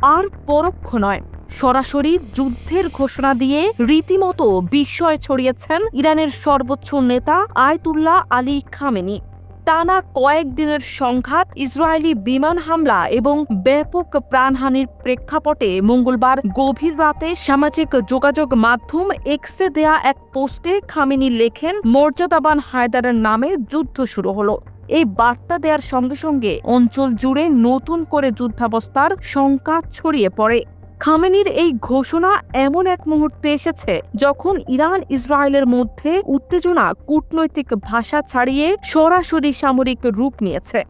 আর পরোক্ষ নয়, সরাসরি যুদ্ধের ঘোষণা দিয়ে রীতিমতো বিস্ময় ছড়িয়েছেন ইরানের সর্বোচ্চ নেতা আয়াতুল্লাহ আলী খামেনি। টানা কয়েকদিনের সংঘাত, ইসরায়েলি বিমান হামলা এবং ব্যাপক প্রাণহানির প্রেক্ষাপটে মঙ্গলবার গভীর রাতে সামাজিক যোগাযোগ মাধ্যম এক্সে দেয়া এক পোস্টে খামেনি লেখেন, মর্যাদাবান হায়দারের নামে যুদ্ধ শুরু হলো। এই বার্তা দেওয়ার সঙ্গে সঙ্গে অঞ্চল জুড়ে নতুন করে যুদ্ধাবস্থার শঙ্কা ছড়িয়ে পড়ে। খামেনির এই ঘোষণা এমন এক মুহূর্তে এসেছে যখন ইরান ইসরায়েলের মধ্যে উত্তেজনা কূটনৈতিক ভাষা ছাড়িয়ে সরাসরি সামরিক রূপ নিয়েছে।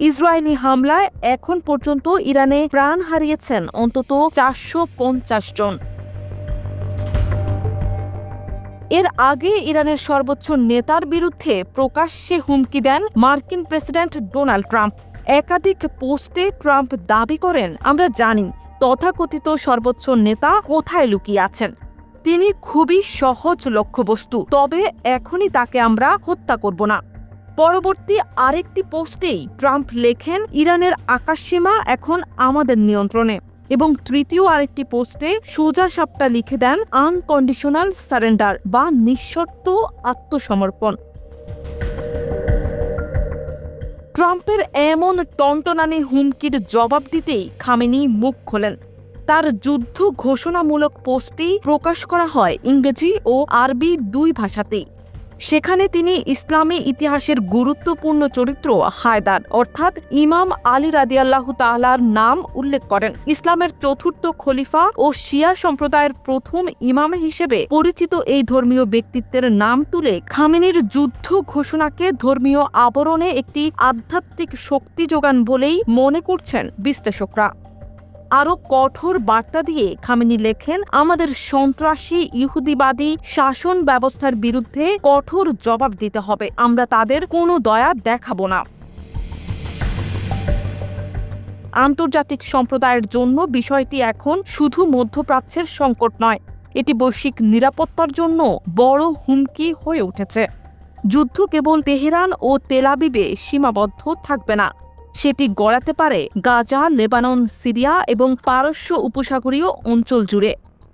ইসরায়েলি হামলায় এখন পর্যন্ত ইরানে প্রাণ হারিয়েছেন অন্তত 450 জন। এর আগে ইরানের সর্বোচ্চ নেতার বিরুদ্ধে প্রকাশ্যে হুমকি দেন মার্কিন প্রেসিডেন্ট ডোনাল্ড ট্রাম্প। একাধিক পোস্টে ট্রাম্প দাবি করেন, আমরা জানি তথাকথিত সর্বোচ্চ নেতা কোথায় লুকিয়ে আছেন। তিনি খুবই সহজ লক্ষ্যবস্তু, তবে এখনই তাকে আমরা হত্যা করব না। পরবর্তী আরেকটি পোস্টেই ট্রাম্প লেখেন, ইরানের আকাশসীমা এখন আমাদের নিয়ন্ত্রণে। এবং তৃতীয় আরেকটি পোস্টে সোজা সাপটা লিখে দেন, আনকন্ডিশনাল সারেন্ডার বা নিঃশর্ত আত্মসমর্পণ। ট্রাম্পের এমন টনটনানি হুমকির জবাব দিতেই খামেনি মুখ খোলেন। তার যুদ্ধ ঘোষণামূলক পোস্টটি প্রকাশ করা হয় ইংরেজি ও আরবি দুই ভাষাতেই। সেখানে তিনি ইসলামী ইতিহাসের গুরুত্বপূর্ণ চরিত্র হায়দার অর্থাৎ ইমাম আলী রাদিয়াল্লাহু তাআলার নাম উল্লেখ করেন। ইসলামের চতুর্থ খলিফা ও শিয়া সম্প্রদায়ের প্রথম ইমাম হিসেবে পরিচিত এই ধর্মীয় ব্যক্তিত্বের নাম তুলে খামেনির যুদ্ধ ঘোষণাকে ধর্মীয় আবরণে একটি আধ্যাত্মিক শক্তি যোগান বলেই মনে করছেন বিশ্লেষকরা। আরও কঠোর বার্তা দিয়ে খামেনি লেখেন, আমাদের সন্ত্রাসী ইহুদিবাদী শাসন ব্যবস্থার বিরুদ্ধে কঠোর জবাব দিতে হবে। আমরা তাদের কোনো দয়া দেখাবো না। আন্তর্জাতিক সম্প্রদায়ের জন্য বিষয়টি এখন শুধু মধ্যপ্রাচ্যের সংকট নয়, এটি বৈশ্বিক নিরাপত্তার জন্য বড় হুমকি হয়ে উঠেছে। যুদ্ধ কেবল তেহরান ও তেল আবিবে সীমাবদ্ধ থাকবে না, সেটি গড়াতে পারে গাজা, লেবানন, সিরিয়া এবং পারস্য উপসাগরীয় অঞ্চল জুড়ে।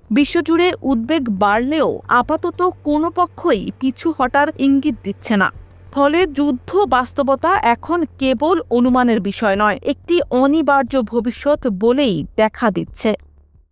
বিশ্বজুড়ে উদ্বেগ বাড়লেও আপাতত কোনো পক্ষই পিছু হটার ইঙ্গিত দিচ্ছে না। ফলে যুদ্ধ বাস্তবতা এখন কেবল অনুমানের বিষয় নয়, একটি অনিবার্য ভবিষ্যৎ বলেই দেখা দিচ্ছে।